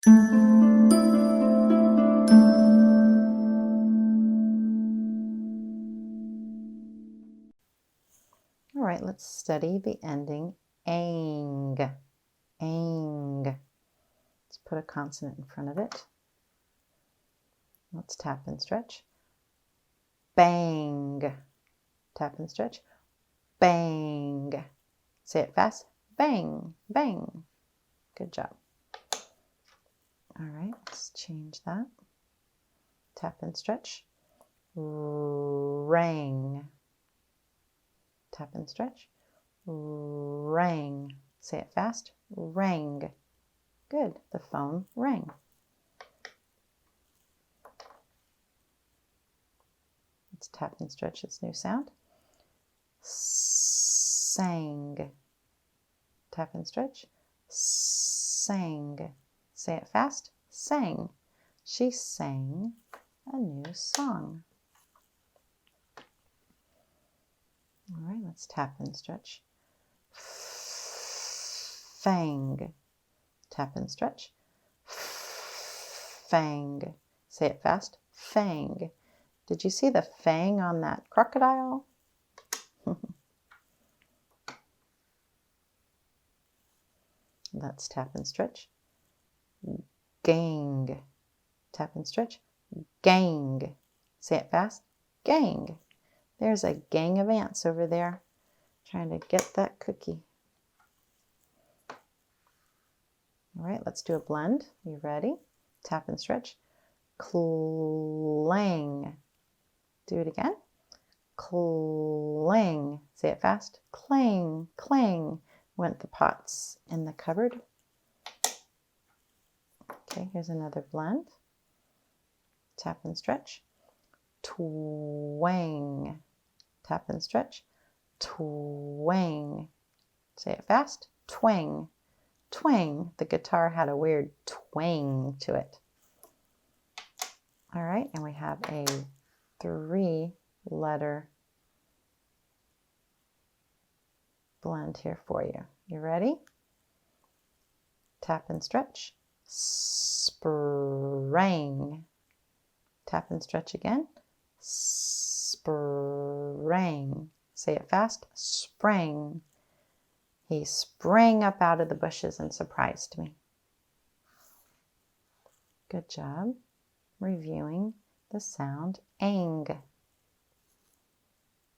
All right, let's study the ending ang. Ang. Let's put a consonant in front of it. Let's tap and stretch. Bang. Tap and stretch. Bang. Say it fast. Bang, bang. Good job. All right, let's change that. Tap and stretch. Rang. Tap and stretch. Rang. Say it fast. Rang. Good. The phone rang. Let's tap and stretch its new sound. Sang. Tap and stretch. Sang. Say it fast. Sang. She sang a new song. All right, let's tap and stretch. Fang. Tap and stretch. Fang. Say it fast. Fang. Did you see the fang on that crocodile? Let's tap and stretch. Gang. Tap and stretch. Gang. Say it fast. Gang. There's a gang of ants over there trying to get that cookie. All right, let's do a blend. You ready? Tap and stretch. Clang. Do it again. Clang. Say it fast. Clang, clang. Went the pots in the cupboard. Okay, here's another blend. Tap and stretch. Twang. Tap and stretch. Twang. Say it fast. Twang. Twang. The guitar had a weird twang to it. All right, and we have a 3-letter blend here for you. You ready? Tap and stretch. Sprang. Tap and stretch again. Sprang. Say it fast. Sprang. He sprang up out of the bushes and surprised me. Good job reviewing the sound ang.